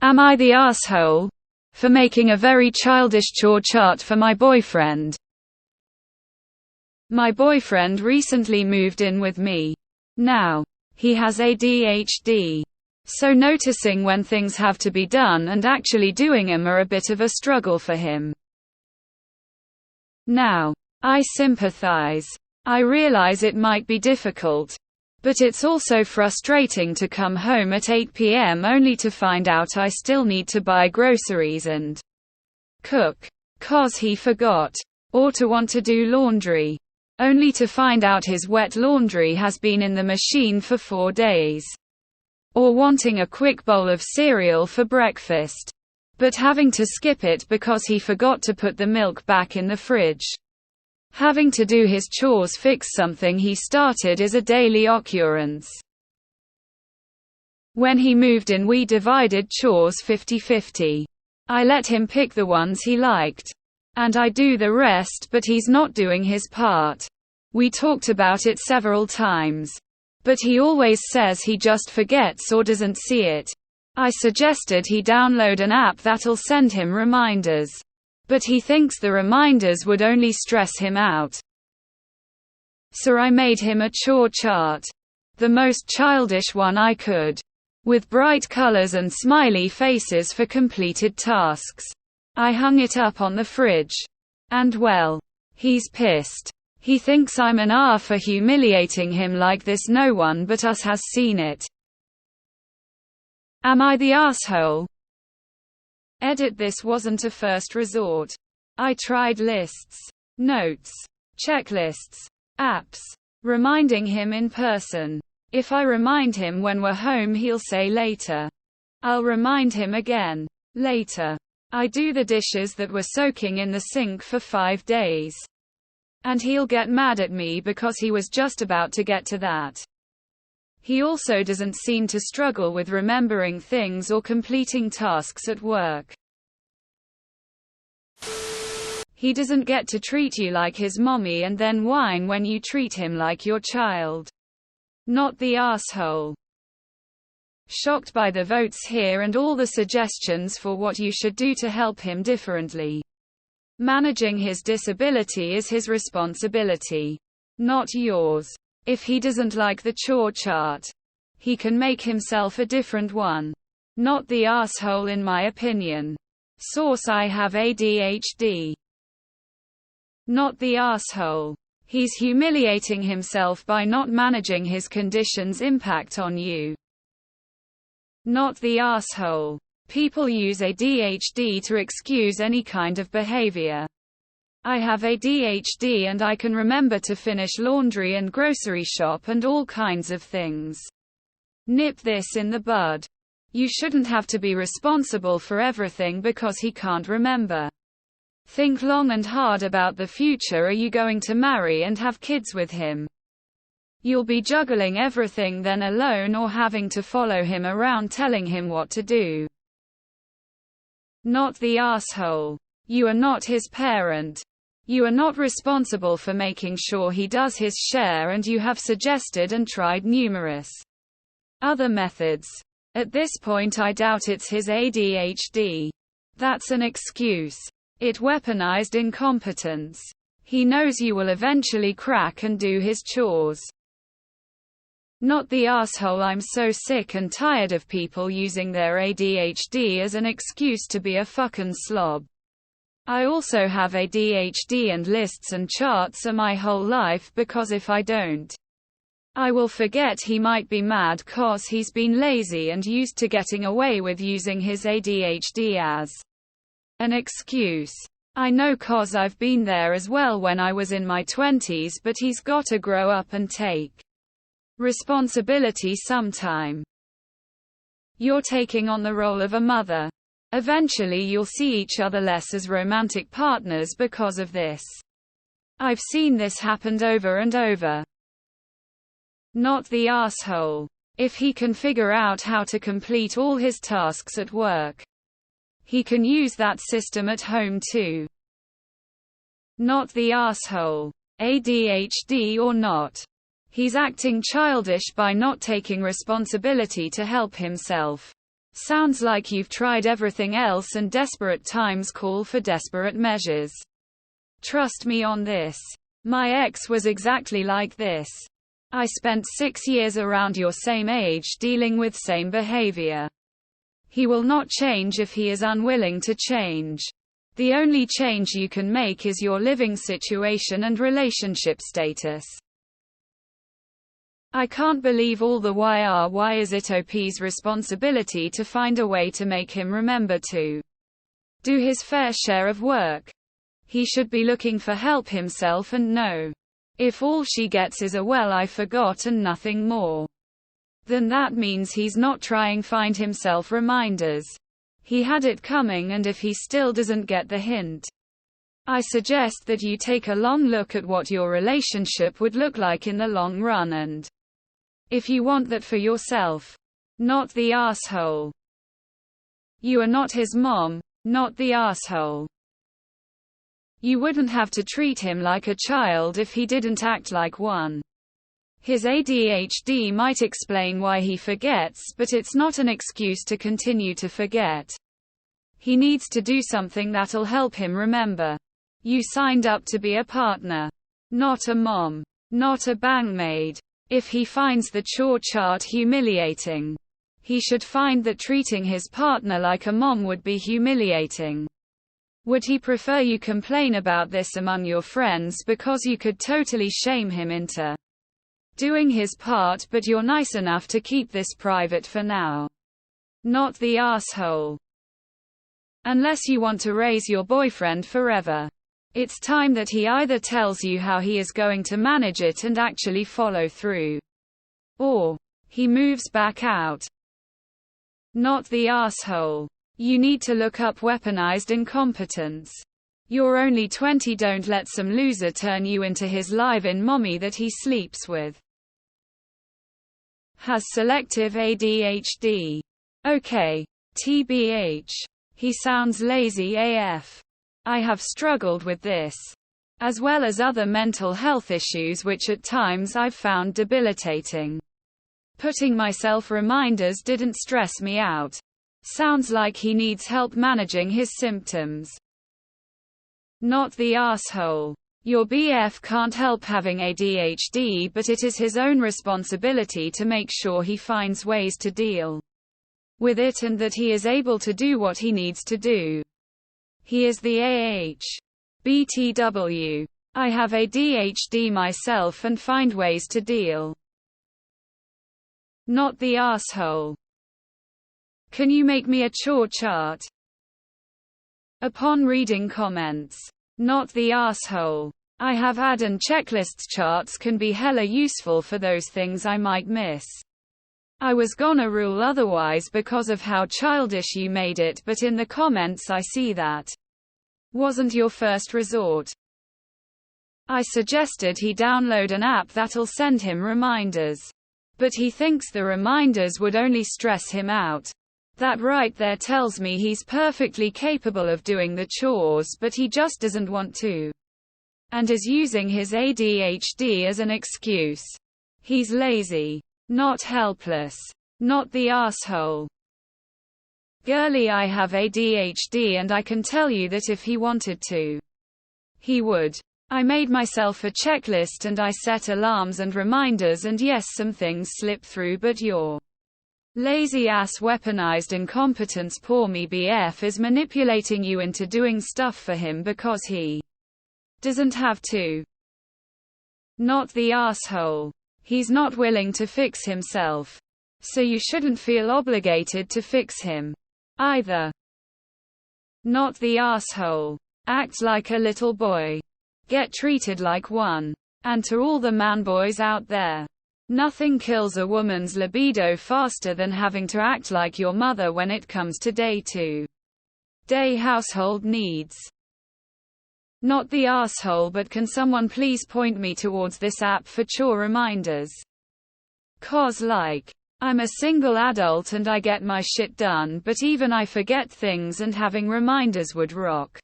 Am I the asshole for making a very childish chore chart for my boyfriend? My boyfriend recently moved in with me. Now, he has ADHD. So noticing when things have to be done and actually doing them are a bit of a struggle for him. Now, I sympathize. I realize it might be difficult. But it's also frustrating to come home at 8 p.m. only to find out I still need to buy groceries and cook, 'cause he forgot, or to want to do laundry, only to find out his wet laundry has been in the machine for 4 days, or wanting a quick bowl of cereal for breakfast, but having to skip it because he forgot to put the milk back in the fridge. Having to do his chores, fix something he started, is a daily occurrence. When he moved in, we divided chores 50-50. I let him pick the ones he liked, and I do the rest, but he's not doing his part. We talked about it several times, but he always says he just forgets or doesn't see it. I suggested he download an app that'll send him reminders, but he thinks the reminders would only stress him out. So I made him a chore chart, the most childish one I could, with bright colors and smiley faces for completed tasks. I hung it up on the fridge. And well, he's pissed. He thinks I'm an R for humiliating him like this. No one but us has seen it. Am I the asshole? Edit: this wasn't a first resort. I tried lists, notes, checklists, apps, reminding him in person. If I remind him when we're home, he'll say later. I'll remind him again. Later. I do the dishes that were soaking in the sink for 5 days. And he'll get mad at me because he was just about to get to that. He also doesn't seem to struggle with remembering things or completing tasks at work. He doesn't get to treat you like his mommy and then whine when you treat him like your child. Not the asshole. Shocked by the votes here and all the suggestions for what you should do to help him differently. Managing his disability is his responsibility, not yours. If he doesn't like the chore chart, he can make himself a different one. Not the asshole in my opinion. Source: I have ADHD. Not the asshole. He's humiliating himself by not managing his condition's impact on you. Not the asshole. People use ADHD to excuse any kind of behavior. I have ADHD and I can remember to finish laundry and grocery shop and all kinds of things. Nip this in the bud. You shouldn't have to be responsible for everything because he can't remember. Think long and hard about the future. Are you going to marry and have kids with him? You'll be juggling everything then alone or having to follow him around telling him what to do. Not the asshole. You are not his parent. You are not responsible for making sure he does his share, and you have suggested and tried numerous other methods. At this point I doubt it's his ADHD. That's an excuse. It weaponized incompetence. He knows you will eventually crack and do his chores. Not the asshole. I'm so sick and tired of people using their ADHD as an excuse to be a fucking slob. I also have ADHD and lists and charts are my whole life because if I don't, I will forget. He might be mad 'cause he's been lazy and used to getting away with using his ADHD as an excuse. I know 'cause I've been there as well when I was in my 20s, but he's gotta grow up and take responsibility sometime. You're taking on the role of a mother. Eventually you'll see each other less as romantic partners because of this. I've seen this happen over and over. Not the asshole. If he can figure out how to complete all his tasks at work, he can use that system at home too. Not the asshole. ADHD or not, he's acting childish by not taking responsibility to help himself. Sounds like you've tried everything else and desperate times call for desperate measures. Trust me on this. My ex was exactly like this. I spent 6 years around your same age dealing with same behavior. He will not change if he is unwilling to change. The only change you can make is your living situation and relationship status. I can't believe all the why is it OP's responsibility to find a way to make him remember to do his fair share of work. He should be looking for help himself and know. If all she gets is a well I forgot and nothing more, then that means he's not trying find himself reminders. He had it coming, and if he still doesn't get the hint, I suggest that you take a long look at what your relationship would look like in the long run, and if you want that for yourself, not the asshole. You are not his mom, not the asshole. You wouldn't have to treat him like a child if he didn't act like one. His ADHD might explain why he forgets, but it's not an excuse to continue to forget. He needs to do something that'll help him remember. You signed up to be a partner, not a mom, not a bangmaid. If he finds the chore chart humiliating, he should find that treating his partner like a mom would be humiliating. Would he prefer you complain about this among your friends because you could totally shame him into doing his part, but you're nice enough to keep this private for now? Not the asshole. Unless you want to raise your boyfriend forever, it's time that he either tells you how he is going to manage it and actually follow through, or he moves back out. Not the asshole. You need to look up weaponized incompetence. You're only 20, don't let some loser turn you into his live-in mommy that he sleeps with. Has selective ADHD. Okay. TBH. He sounds lazy AF. I have struggled with this, as well as other mental health issues which at times I've found debilitating. Putting myself reminders didn't stress me out. Sounds like he needs help managing his symptoms. Not the asshole. Your BF can't help having ADHD, but it is his own responsibility to make sure he finds ways to deal with it and that he is able to do what he needs to do. He is the BTW. I have ADHD myself and find ways to deal. Not the asshole. Can you make me a chore chart? Upon reading comments. Not the asshole. I have add and checklists. Charts can be hella useful for those things I might miss. I was gonna rule otherwise because of how childish you made it, but in the comments I see that wasn't your first resort. I suggested he download an app that'll send him reminders, but he thinks the reminders would only stress him out. That right there tells me he's perfectly capable of doing the chores, but he just doesn't want to, and is using his ADHD as an excuse. He's lazy, not helpless. Not the asshole. Girlie, I have ADHD and I can tell you that if he wanted to, he would. I made myself a checklist and I set alarms and reminders, and yes, some things slip through, but your lazy ass weaponized incompetence, poor me BF, is manipulating you into doing stuff for him because he doesn't have to. Not the asshole. He's not willing to fix himself, so you shouldn't feel obligated to fix him either. Not the asshole. Act like a little boy. Get treated like one. And to all the man-boys out there, nothing kills a woman's libido faster than having to act like your mother when it comes to day-to-day household needs. Not the asshole, but can someone please point me towards this app for chore reminders? 'Cause like, I'm a single adult and I get my shit done, but even I forget things and having reminders would rock.